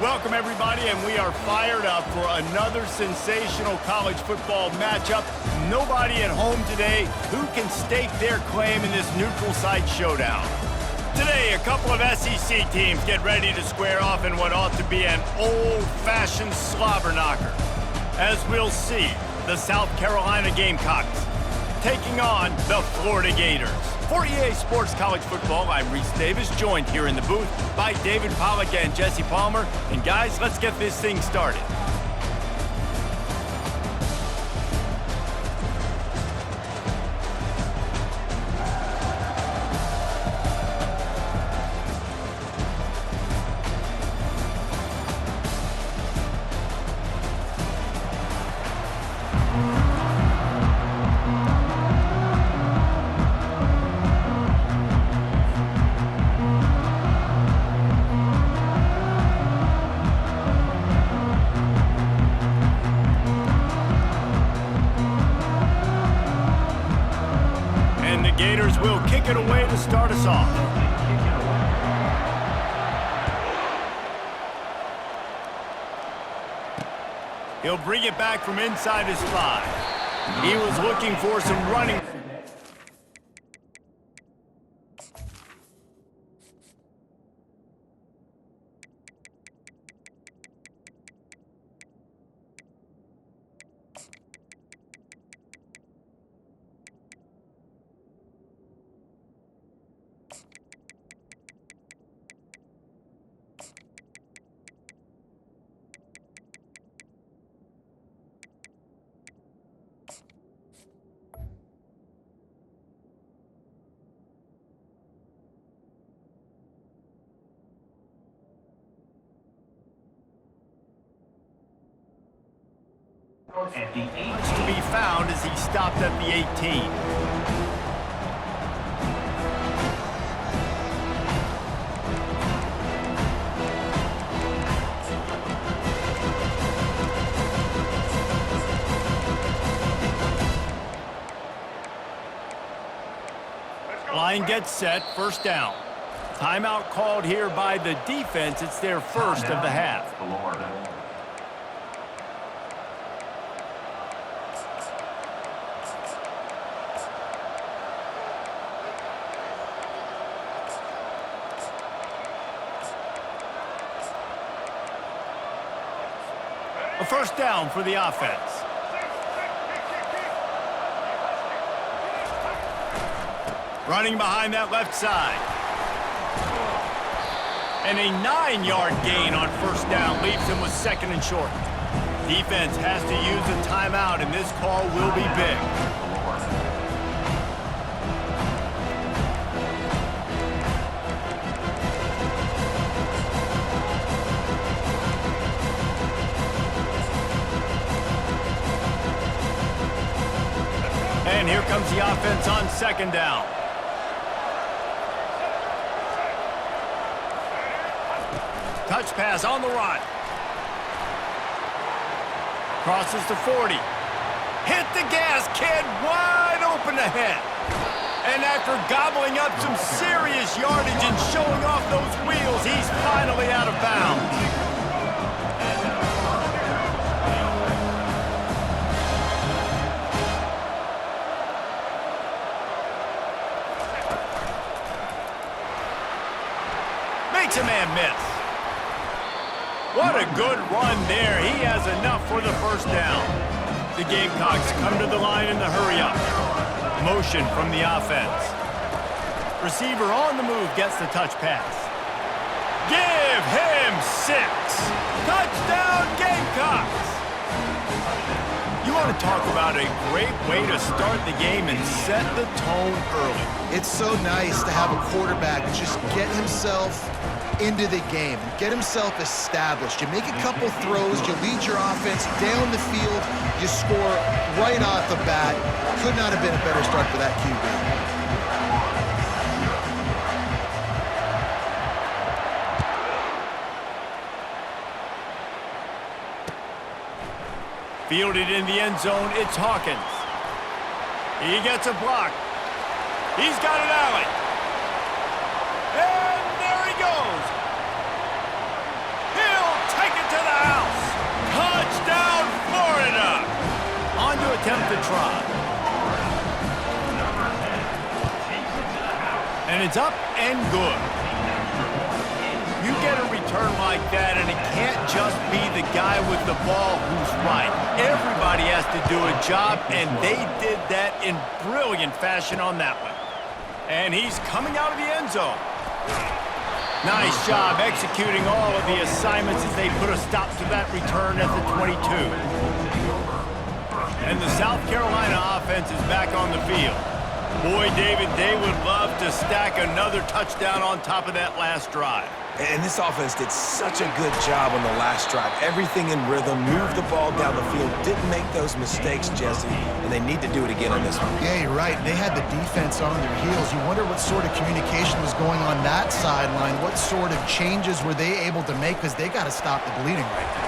Welcome, everybody, and we are fired up for another sensational college football matchup. Nobody at home today who can stake their claim in this neutral site showdown. Today, a couple of SEC teams get ready to square off in what ought to be an old-fashioned slobber knocker. As we'll see, the South Carolina Gamecocks taking on the Florida Gators. For EA Sports College Football, I'm Reese Davis, joined here in the booth by David Pollack and Jesse Palmer. And guys, let's get this thing started. Gators will kick it away to start us off. He'll bring it back from inside his 5. He was looking for some running. And the 8 to be found as he stopped at the 18. Line gets set, first down. Timeout called here by the defense. It's their first of the half. A first down for the offense. Running behind that left side. And a 9-yard gain on first down leaves him with second and short. Defense has to use a timeout, and this call will be big. And here comes the offense on second down. Touch pass on the run. Crosses to 40. Hit the gas, kid, wide open ahead. And after gobbling up some serious yardage and showing off those wheels, he's finally out of bounds. Makes a man miss. What a good run there. He has enough for the first down. The Gamecocks come to the line in the hurry-up. Motion from the offense. Receiver on the move gets the touch pass. Give him 6. Touchdown, Gamecocks! You want to talk about a great way to start the game and set the tone early. It's so nice to have a quarterback just get himself into the game, get himself established. You make a couple throws, you lead your offense down the field, you score right off the bat. Could not have been a better start for that QB. Fielded in the end zone, it's Hawkins. He gets a block. He's got an alley. And there he goes. He'll the try. And it's up and good. You get a return like that, and it can't just be the guy with the ball who's right. Everybody has to do a job, and they did that in brilliant fashion on that one. And he's coming out of the end zone. Nice job executing all of the assignments as they put a stop to that return at the 22. And the South Carolina offense is back on the field. Boy, David, they would love to stack another touchdown on top of that last drive. And this offense did such a good job on the last drive. Everything in rhythm, moved the ball down the field, didn't make those mistakes, Jesse, and they need to do it again on this one. Yeah, you're right. They had the defense on their heels. You wonder what sort of communication was going on that sideline. What sort of changes were they able to make? Because they got to stop the bleeding right now.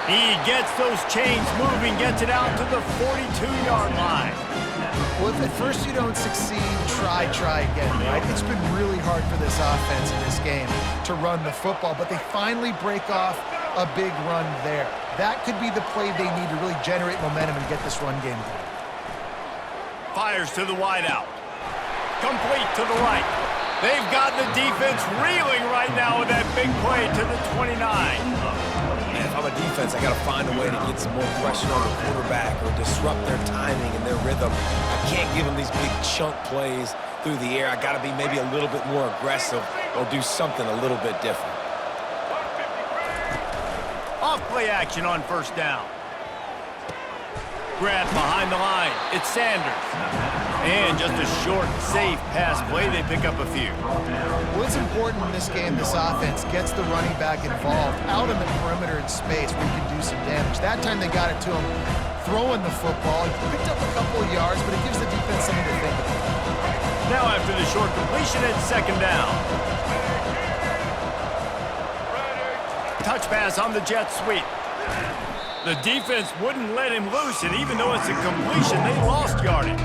He gets those chains moving, gets it out to the 42-yard line. Well, if at first you don't succeed, try again, right? It's been really hard for this offense in this game to run the football, but they finally break off a big run there. That could be the play they need to really generate momentum and get this run game going. Fires to the wideout. Complete to the right. They've got the defense reeling right now with that big play to the 29. If I'm a defense, I got to find a way to get some more pressure on the quarterback or disrupt their timing and their rhythm. I can't give them these big chunk plays through the air. I got to be maybe a little bit more aggressive or do something a little bit different. Off play action on first down. Grab behind the line. It's Sanders. And just a short, safe pass play. They pick up a few. What's important in this game, this offense gets the running back involved out in the perimeter in space where you can do some damage. That time they got it to him throwing the football. He picked up a couple of yards, but it gives the defense something to think about. Now after the short completion, it's second down. Touch pass on the jet sweep. The defense wouldn't let him loose, and even though it's a completion, they lost yardage.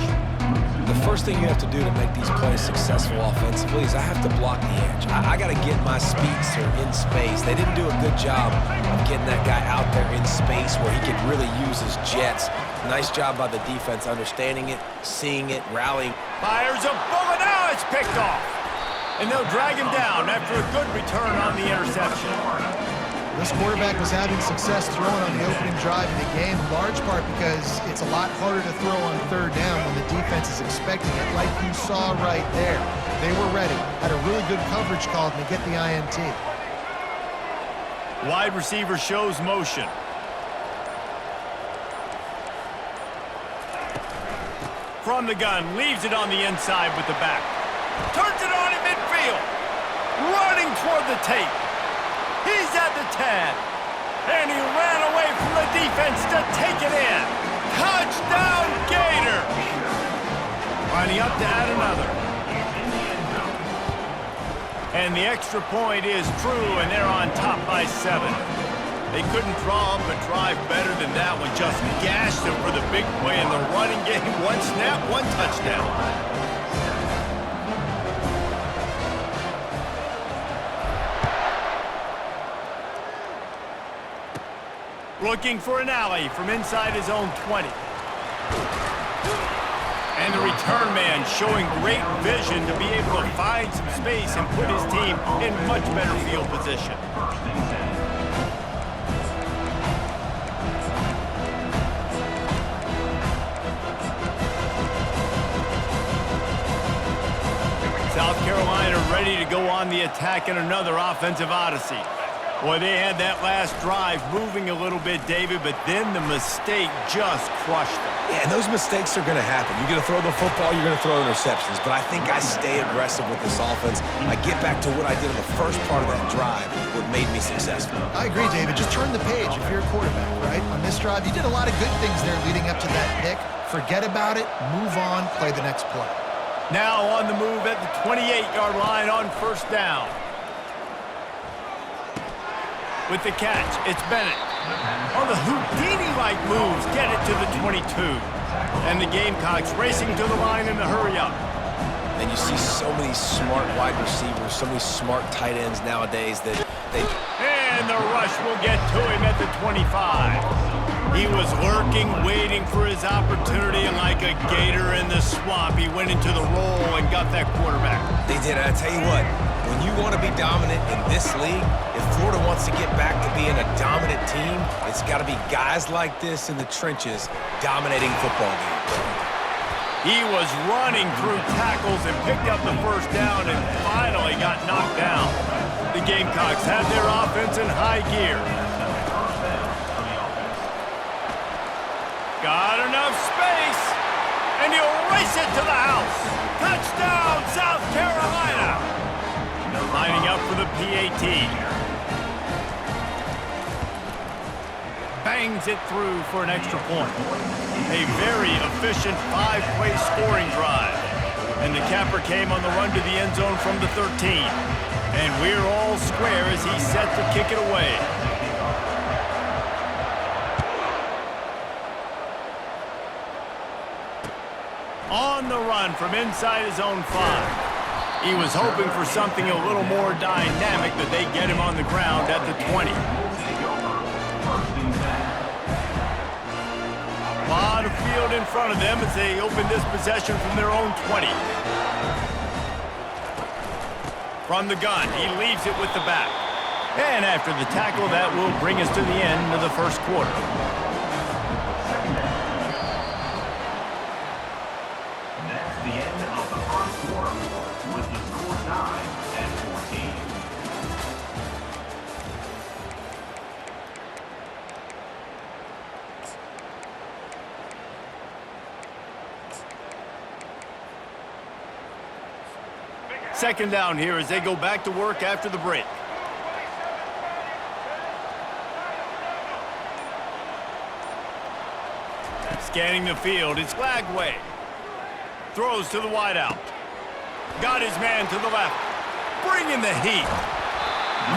The first thing you have to do to make these plays successful offensively is I have to block the edge. I got to get my speedster in space. They didn't do a good job of getting that guy out there in space where he could really use his jets. Nice job by the defense understanding it, seeing it, rallying. Fires a bullet. Now it's picked off. And they'll drag him down after a good return on the interception. This quarterback was having success throwing on the opening drive of the game, in large part because it's a lot harder to throw on third down when the defense is expecting it, like you saw right there. They were ready, had a really good coverage call, and they get the INT. Wide receiver shows motion. From the gun, leaves it on the inside with the back. Turns it on in midfield. Running toward the tape. He's at the 10. And he ran away from the defense to take it in. Touchdown, Gators! Lining up to add another. And the extra point is true, and they're on top by 7. They couldn't draw up a drive better than that one. Just gashed them for the big play in the running game. One snap, one touchdown. Looking for an alley from inside his own 20. And the return man showing great vision to be able to find some space and put his team in much better field position. South Carolina ready to go on the attack in another offensive odyssey. Boy, they had that last drive moving a little bit, David, but then the mistake just crushed them. Yeah, and those mistakes are going to happen. You're going to throw the football, you're going to throw interceptions. But I think I stay aggressive with this offense. I get back to what I did in the first part of that drive, what made me successful. I agree, David. Just turn the page if you're a quarterback, right? On this drive, you did a lot of good things there leading up to that pick. Forget about it, move on, play the next play. Now on the move at the 28-yard line on first down. With the catch, it's Bennett. On the Houdini-like moves, get it to the 22. And the Gamecocks racing to the line in the hurry-up. And you see so many smart wide receivers, so many smart tight ends nowadays that they... And the rush will get to him at the 25. He was lurking, waiting for his opportunity, and like a gator in the swamp, he went into the roll and got that quarterback. They did. I tell you what, when you want to be dominant in this league, if Florida wants to get back to being a dominant team, it's got to be guys like this in the trenches dominating football games. He was running through tackles and picked up the first down and finally got knocked down. The Gamecocks have their offense in high gear. Got enough space, and he'll race it to the house. Touchdown, South Carolina. Lining up for the PAT. Bangs it through for an extra point. A very efficient 5-play scoring drive. And the capper came on the run to the end zone from the 13. And we're all square as he's set to kick it away. On the run from inside his own 5. He was hoping for something a little more dynamic, but they get him on the ground at the 20. A lot of field in front of them as they open this possession from their own 20. From the gun, he leaves it with the back. And after the tackle, that will bring us to the end of the first quarter. That's the end of the first quarter with the score tied at 14. Second down here as they go back to work after the break. Scanning the field, it's Lagway. Throws to the wideout. Got his man to the left. Bringing the heat.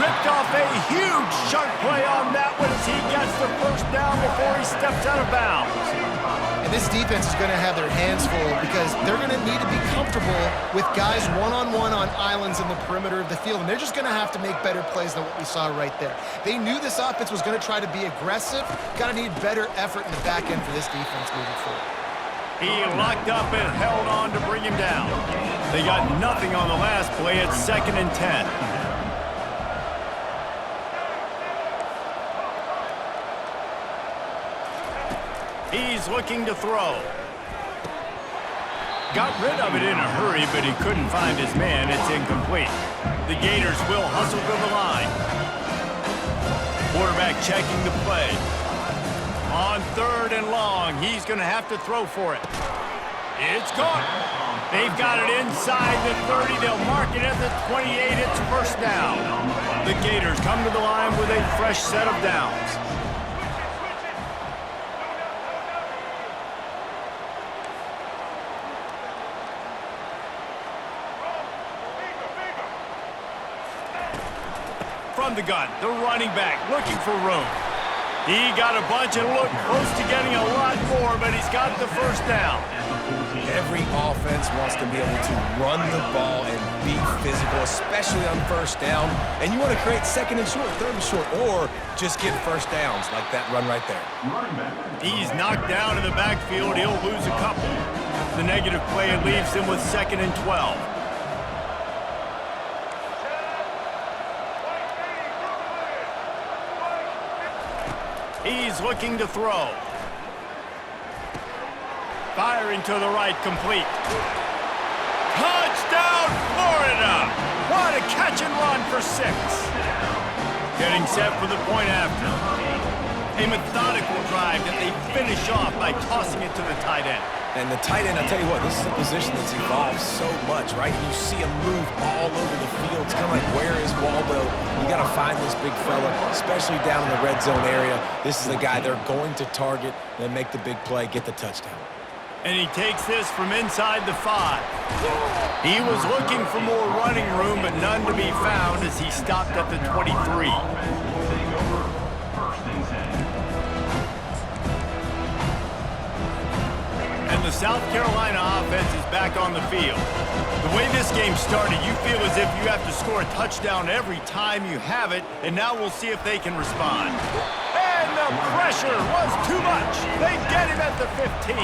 Ripped off a huge chunk play on that one as he gets the first down before he steps out of bounds. And this defense is going to have their hands full because they're going to need to be comfortable with guys one-on-one on islands in the perimeter of the field. And they're just going to have to make better plays than what we saw right there. They knew this offense was going to try to be aggressive. Got to need better effort in the back end for this defense moving forward. He locked up and held on to bring him down. They got nothing on the last play at 2nd and 10. He's looking to throw. Got rid of it in a hurry, but he couldn't find his man. It's incomplete. The Gators will hustle to the line. Quarterback checking the play. On 3rd and long, he's going to have to throw for it. It's caught. They've got it inside the 30. They'll mark it at the 28. It's first down. The Gators come to the line with a fresh set of downs. From the gun, the running back looking for room. He got a bunch and looked close to getting a lot more, but he's got the first down. Every offense wants to be able to run the ball and be physical, especially on first down. And you want to create 2nd and short, 3rd and short, or just get first downs like that run right there. He's knocked down in the backfield. He'll lose a couple. The negative play leaves him with 2nd and 12. He's looking to throw. Firing to the right, complete. Touchdown, Florida! What a catch and run for 6. Getting set for the point after. A methodical drive that they finish off by tossing it to the tight end. And the tight end, I'll tell you what, this is a position that's evolved so much, right? You see him move all over the field. It's kind of like, where is Waldo? You got to find this big fella, especially down in the red zone area. This is the guy they're going to target and make the big play, get the touchdown. And he takes this from inside the 5. He was looking for more running room, but none to be found as he stopped at the 23. And the South Carolina offense is back on the field. The way this game started, you feel as if you have to score a touchdown every time you have it, and now we'll see if they can respond. And the pressure was too much. They get him at the 15.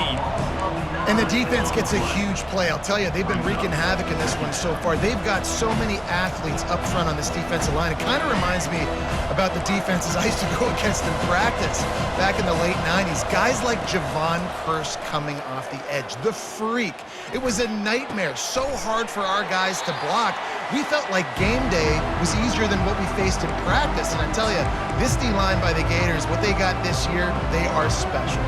And the defense gets a huge play. I'll tell you, they've been wreaking havoc in this one so far. They've got so many athletes up front on this defensive line. It kind of reminds me about the defenses I used to go against in practice back in the late 90s. Guys like Javon Curse coming off the edge. The freak. It was a nightmare. So hard for our guys to block. We felt like game day was easier than what we faced in practice. And I tell you, this D-line by the Gators, what they got this year, they are special.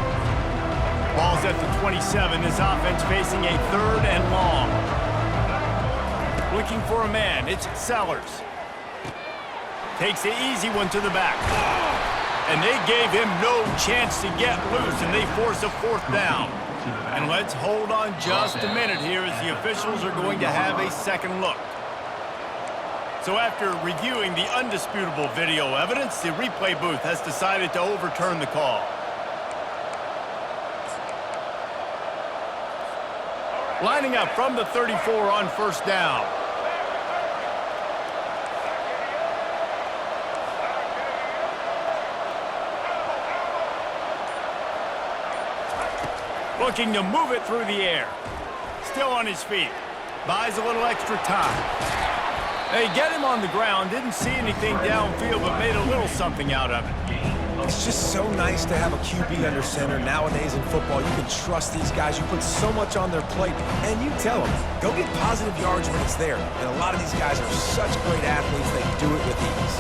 Ball's at the 27. This offense facing a 3rd and long. Looking for a man. It's Sellers. Takes the easy one to the back. And they gave him no chance to get loose, and they force a 4th down. And let's hold on just a minute here as the officials are going to have a second look. So after reviewing the undisputable video evidence, the replay booth has decided to overturn the call. Lining up from the 34 on 1st down. Looking to move it through the air. Still on his feet. Buys a little extra time. They get him on the ground. Didn't see anything downfield, but made a little something out of it. It's just so nice to have a QB under center. Nowadays in football, you can trust these guys. You put so much on their plate, and you tell them, go get positive yards when it's there. And a lot of these guys are such great athletes, they do it with ease.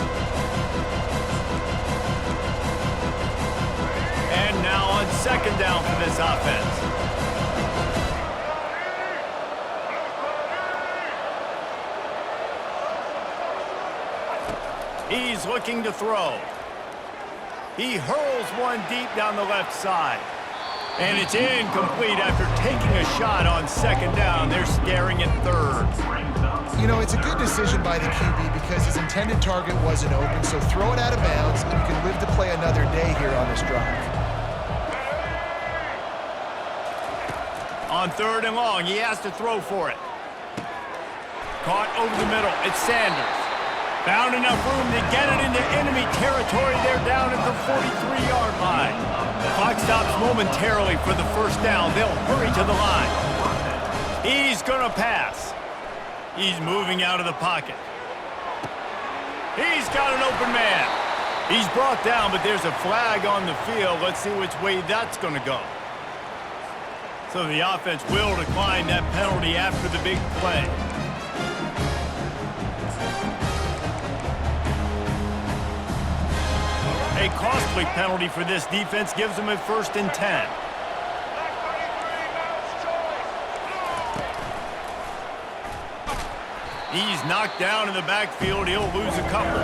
And now on 2nd down for this offense. He's looking to throw. He hurls one deep down the left side. And it's incomplete after taking a shot on 2nd down. They're staring at 3rd. You know, it's a good decision by the QB because his intended target wasn't open, so throw it out of bounds, and you can live to play another day here on this drive. On 3rd and long, he has to throw for it. Caught over the middle. It's Sanders. Found enough room to get it into enemy territory. They're down at the 43-yard line. Clock stops momentarily for the 1st down. They'll hurry to the line. He's going to pass. He's moving out of the pocket. He's got an open man. He's brought down, but there's a flag on the field. Let's see which way that's going to go. So the offense will decline that penalty after the big play. A costly penalty for this defense gives them a 1st and 10. He's knocked down in the backfield. He'll lose a couple.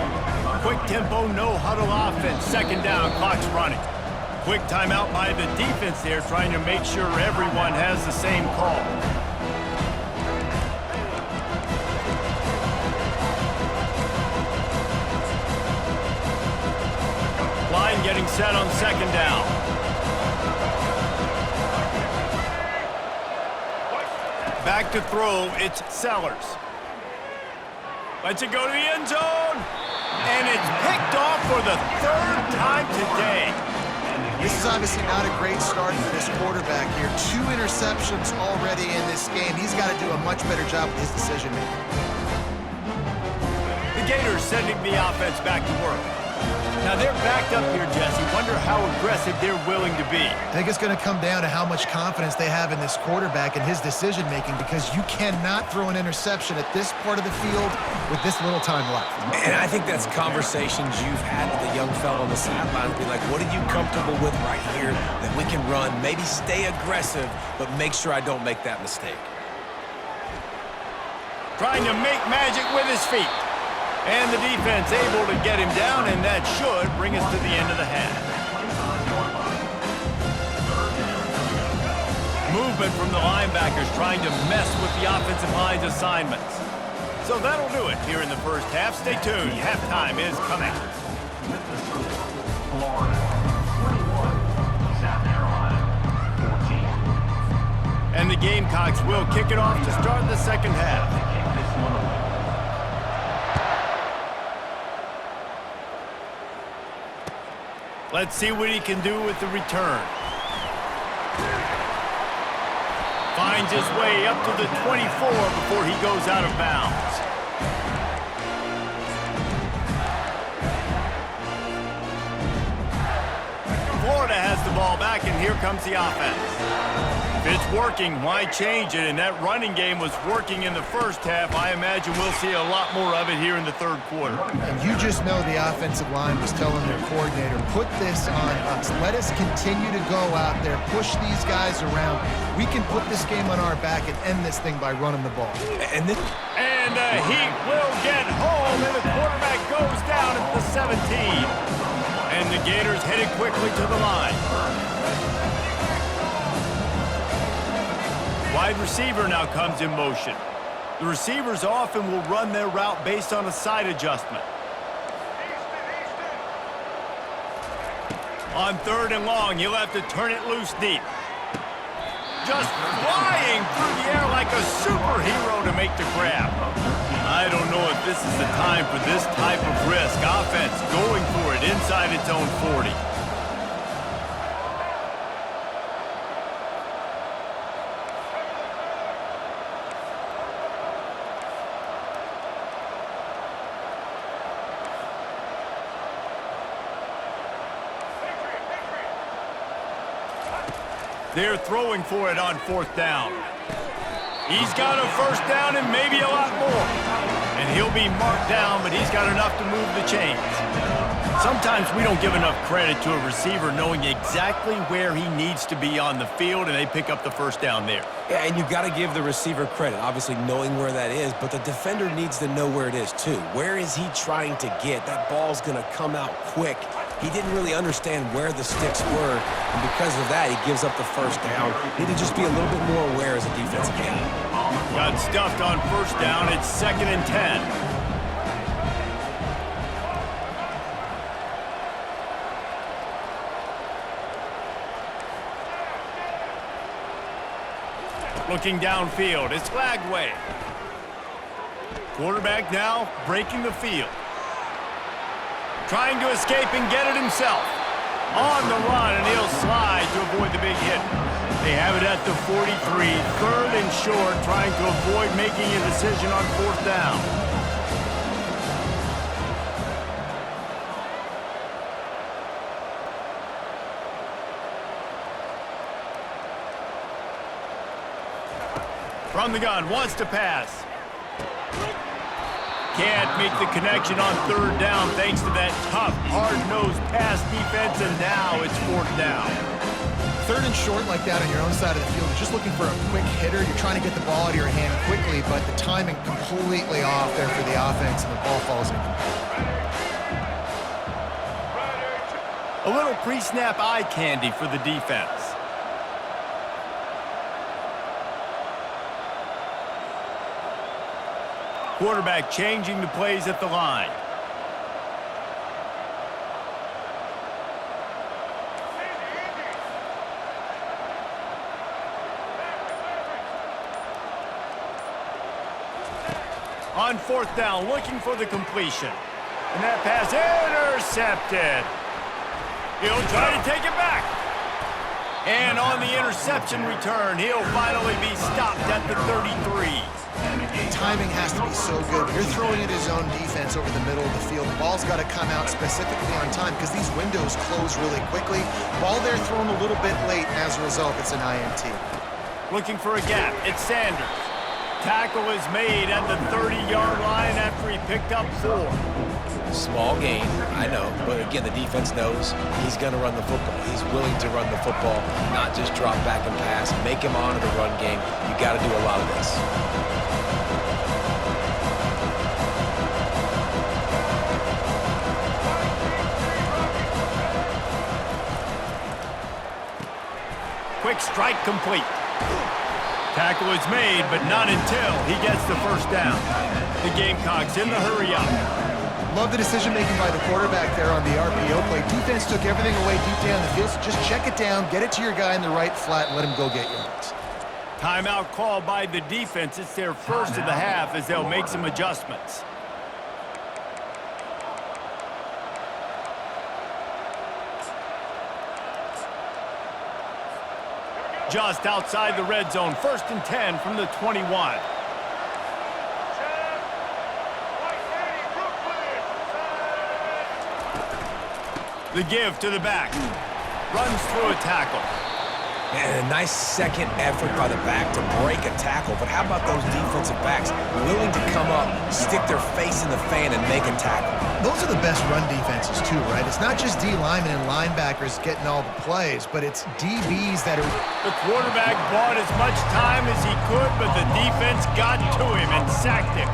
Quick tempo, no huddle offense. 2nd down, clock's running. Quick timeout by the defense there, trying to make sure everyone has the same call. Line getting set on 2nd down. Back to throw, it's Sellers. Lets it go to the end zone. And it's picked off for the 3rd time today. This is obviously not a great start for this quarterback here. 2 interceptions already in this game. He's got to do a much better job with his decision-making. The Gators sending the offense back to work. Now they're backed up here, Jesse. Wonder how aggressive they're willing to be. I think it's going to come down to how much confidence they have in this quarterback and his decision-making, because you cannot throw an interception at this part of the field with this little time left. And I think that's conversations you've had with the young fella on the sidelines. Be like, what are you comfortable with right here that we can run? Maybe stay aggressive, but make sure I don't make that mistake. Trying to make magic with his feet. And the defense able to get him down, and that should bring us to the end of the half. Movement from the linebackers trying to mess with the offensive line's assignments. So that'll do it here in the first half. Stay tuned. Halftime is coming. Florida 21, South Carolina 14. And the Gamecocks will kick it off to start the second half. Kick this one away. Let's see what he can do with the return. Finds his way up to the 24 before he goes out of bounds. Florida has the ball back, and here comes the offense. If it's working, why change it? And that running game was working in the first half. I imagine we'll see a lot more of it here in the third quarter. And you just know the offensive line was telling their coordinator, put this on us. Let us continue to go out there, push these guys around. We can put this game on our back and end this thing by running the ball. And the Heat will get home, and the quarterback goes down at the 17. And the Gators headed quickly to the line. Wide receiver now comes in motion. The receivers often will run their route based on a side adjustment. On 3rd and long, he'll have to turn it loose deep. Just flying through the air like a superhero to make the grab. I don't know if this is the time for this type of risk. Offense going for it inside its own 40. They're throwing for it on 4th down. He's got a 1st down and maybe a lot more. And he'll be marked down, but he's got enough to move the chains. Sometimes we don't give enough credit to a receiver knowing exactly where he needs to be on the field, and they pick up the 1st down there. Yeah, and you've got to give the receiver credit, obviously knowing where that is, but the defender needs to know where it is too. Where is he trying to get? That ball's going to come out quick. He didn't really understand where the sticks were, and because of that, he gives up the 1st down. Need to just be a little bit more aware as a defensive guy. Got stuffed on 1st down. It's 2nd and 10. Looking downfield, it's Lagway. Quarterback now breaking the field. Trying to escape and get it himself. On the run, and he'll slide to avoid the big hit. They have it at the 43, 3rd and short, trying to avoid making a decision on 4th down. From the gun, wants to pass. Can't make the connection on 3rd down thanks to that tough, hard-nosed pass defense, and now it's 4th down. 3rd and short like that on your own side of the field, you're just looking for a quick hitter. You're trying to get the ball out of your hand quickly, but the timing completely off there for the offense, and the ball falls incomplete. A little pre-snap eye candy for the defense. Quarterback changing the plays at the line. On 4th down, looking for the completion. And that pass intercepted. He'll try to take it back. And on the interception return, he'll finally be stopped at the 33. Timing has to be so good. You're throwing at his own defense over the middle of the field. The ball's got to come out specifically on time because these windows close really quickly. Ball there thrown a little bit late, and as a result, it's an INT. Looking for a gap. It's Sanders. Tackle is made at the 30-yard line after he picked up 4. Small gain, I know, but again, the defense knows he's going to run the football. He's willing to run the football, not just drop back and pass, make him honor the run game. You got to do a lot of this. Quick strike complete. Tackle is made, but not until he gets the 1st down. The Gamecocks in the hurry up. Love the decision-making by the quarterback there on the RPO play. Defense took everything away deep down the field, so just check it down, get it to your guy in the right flat, and let him go get yards. Timeout called by the defense. It's their first of the half as they'll make some adjustments. Just outside the red zone, 1st and 10 from the 21. The give to the back. Runs through a tackle. And a nice second effort by the back to break a tackle. But how about those defensive backs willing to come up, stick their face in the fan, and make a tackle? Those are the best run defenses too, right? It's not just D linemen and linebackers getting all the plays, but it's DBs that are... The quarterback bought as much time as he could, but the defense got to him and sacked him.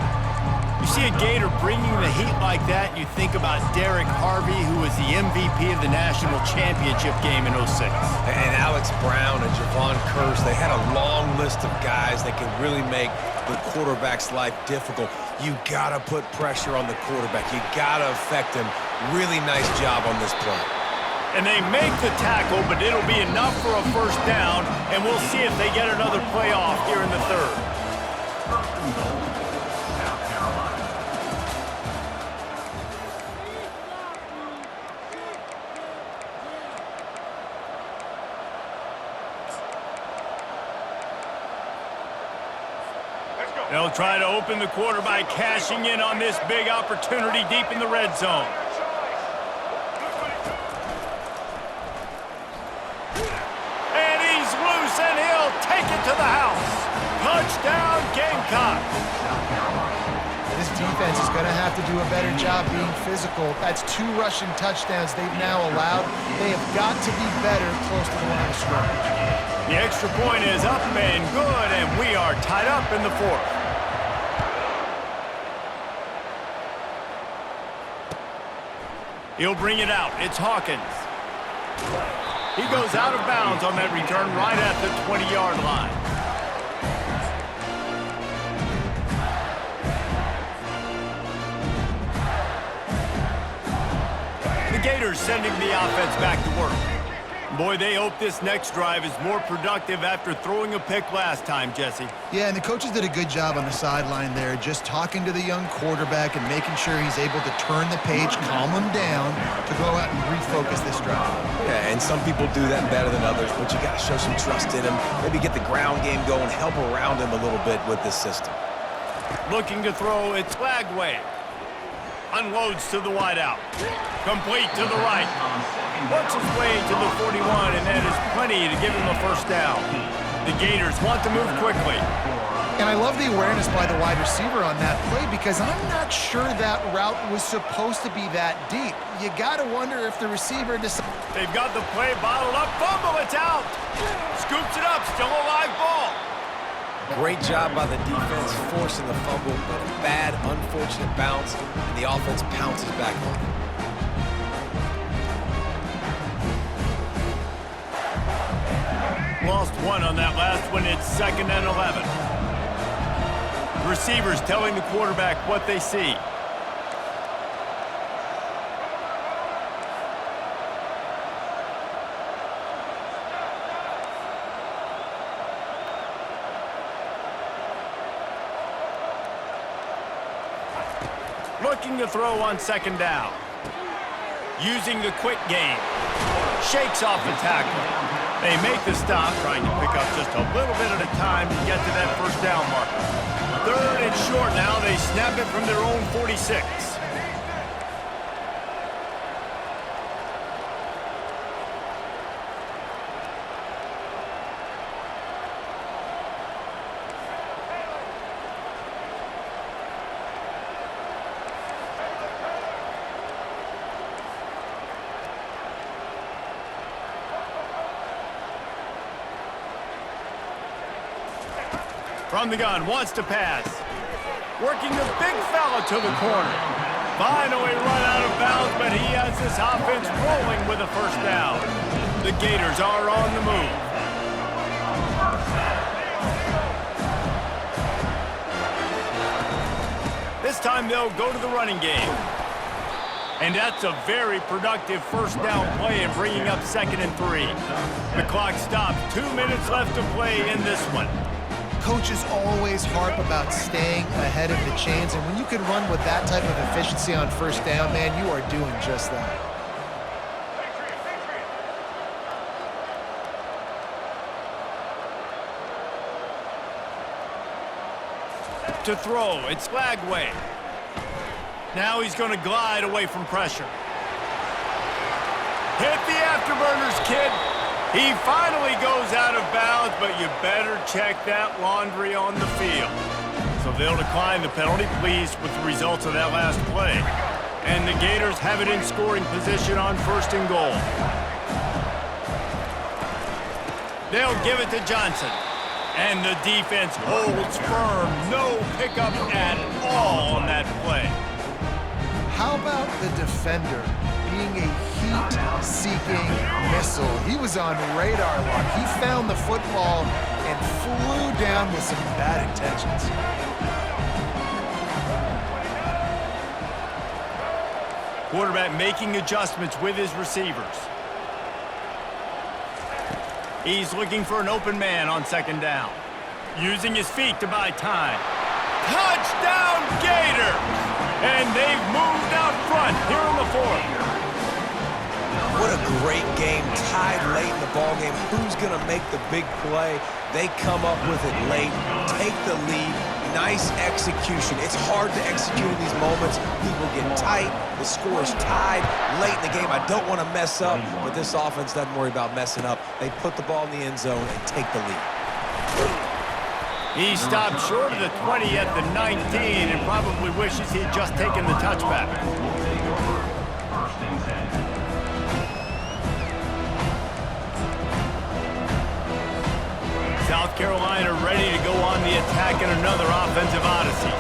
You see a Gator bringing the heat like that, you think about Derek Harvey, who was the MVP of the national championship game in '06. And Alex Brown and Javon Curse, they had a long list of guys that can really make the quarterback's life difficult. You gotta put pressure on the quarterback. You gotta affect him. Really nice job on this play. And they make the tackle, but it'll be enough for a 1st down, and we'll see if they get another play off here in the 3rd. They'll try to open the quarter by cashing in on this big opportunity deep in the red zone. And he's loose, and he'll take it to the house. Touchdown, Gamecocks. This defense is going to have to do a better job being physical. That's 2 rushing touchdowns they've now allowed. They have got to be better close to the line of scrimmage. The extra point is up and good, and we are tied up in the 4th. He'll bring it out. It's Hawkins. He goes out of bounds on that return right at the 20-yard line. The Gators sending the offense back to work. Boy, they hope this next drive is more productive after throwing a pick last time, Jesse. Yeah, and the coaches did a good job on the sideline there, just talking to the young quarterback and making sure he's able to turn the page, calm him down, to go out and refocus this drive. Yeah, and some people do that better than others, but you got to show some trust in him. Maybe get the ground game going, help around him a little bit with this system. Looking to throw, it's Flagway. Unloads to the wideout. Complete to the right. Works his way to the 41, and that is plenty to give him a 1st down. The Gators want to move quickly. And I love the awareness by the wide receiver on that play because I'm not sure that route was supposed to be that deep. You got to wonder if the receiver decided. They've got the play bottled up. Fumble, it's out. Scoops it up, still a live ball. Great job by the defense forcing the fumble, but a bad, unfortunate bounce, and the offense pounces back on it. Lost 1 on that last one. It's 2nd and 11. The receivers telling the quarterback what they see. Looking to throw on 2nd down. Using the quick game. Shakes off the tackle. They make the stop, trying to pick up just a little bit at a time to get to that 1st down marker. 3rd and short now. They snap it from their own 46. From the gun, wants to pass. Working the big fella to the corner. Finally run out of bounds, but he has this offense rolling with a 1st down. The Gators are on the move. This time they'll go to the running game. And that's a very productive 1st down play and bringing up 2nd and 3. The clock stops. 2 minutes left to play in this one. Coaches always harp about staying ahead of the chains, and when you can run with that type of efficiency on 1st down, man, you are doing just that. to throw. It's Lagway. Now he's going to glide away from pressure. Hit the afterburners, kid. He finally goes out of bounds, but you better check that laundry on the field. So they'll decline the penalty, pleased with the results of that last play. And the Gators have it in scoring position on 1st and goal. They'll give it to Johnson. And the defense holds firm. No pickup at all on that play. How about the defender being a heat-seeking missile? He was on radar lock. He found the football and flew down with some bad intentions. Quarterback making adjustments with his receivers. He's looking for an open man on 2nd down. Using his feet to buy time. Touchdown, Gators! And they've moved out front here in the 4th. What a great game, tied late in the ballgame. Who's going to make the big play? They come up with it late, take the lead. Nice execution. It's hard to execute in these moments. People get tight. The score is tied late in the game. I don't want to mess up, but this offense doesn't worry about messing up. They put the ball in the end zone and take the lead. He stopped short of the 20 at the 19 and probably wishes he'd just taken the touchback. South Carolina ready to go on the attack in another offensive odyssey.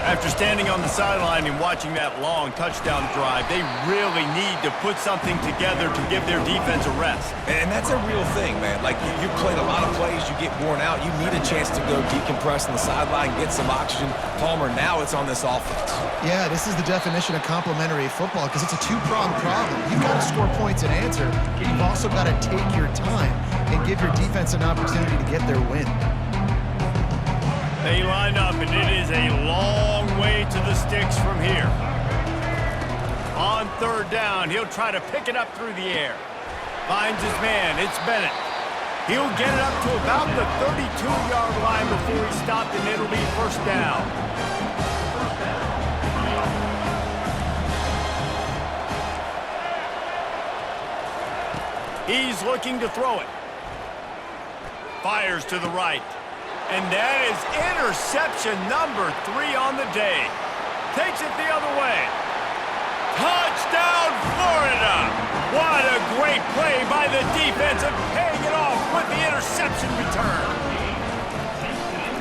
After standing on the sideline and watching that long touchdown drive, they really need to put something together to give their defense a rest. And that's a real thing, man. Like, you played a lot of plays, you get worn out, you need a chance to go decompress on the sideline, get some oxygen. Palmer, now it's on this offense. Yeah, this is the definition of complementary football because it's a two-pronged problem. You've got to score points and answer, but you've also got to take your time and give your defense an opportunity to get their win. They line up, and it is a long way to the sticks from here. On 3rd down, he'll try to pick it up through the air. Finds his man, it's Bennett. He'll get it up to about the 32-yard line before he stopped, and it'll be 1st down. He's looking to throw it. Fires to the right. And that is interception number 3 on the day. Takes it the other way. Touchdown, Florida! What a great play by the defense and paying it off with the interception return.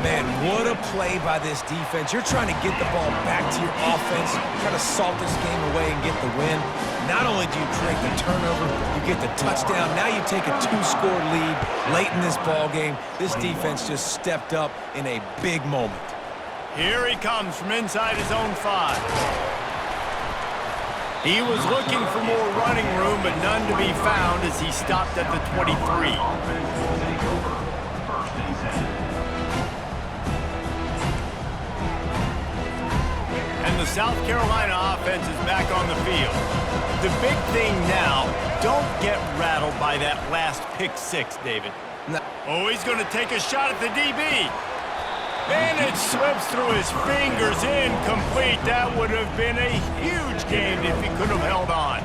Man, what a play by this defense. You're trying to get the ball back to your offense, try to salt this game away and get the win. Not only do you create the turnover, you get the touchdown. Now you take a 2-score lead late in this ball game. This defense just stepped up in a big moment. Here he comes from inside his own 5. He was looking for more running room, but none to be found as he stopped at the 23. And the South Carolina offense is back on the field. The big thing now, don't get rattled by that last pick 6, David. No. Oh, he's going to take a shot at the DB. And it slips through his fingers, incomplete. That would have been a huge gain if he could have held on.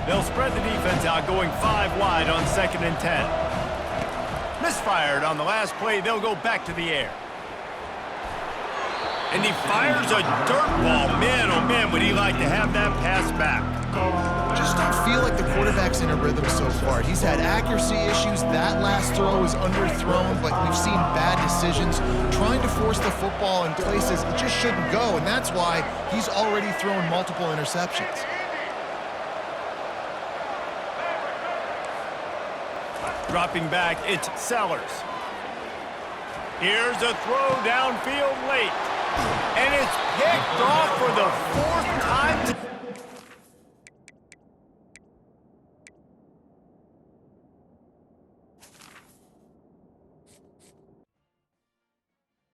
They'll spread the defense out, going 5 wide on 2nd and 10. Misfired on the last play. They'll go back to the air. And he fires a dirt ball. Man, oh man, would he like to have that pass back. Just don't feel like the quarterback's in a rhythm so far. He's had accuracy issues. That last throw was underthrown, but we've seen bad decisions trying to force the football in places it just shouldn't go, and that's why he's already thrown multiple interceptions. Dropping back, it's Sellers. Here's a throw downfield late. And it's picked off for the 4th time.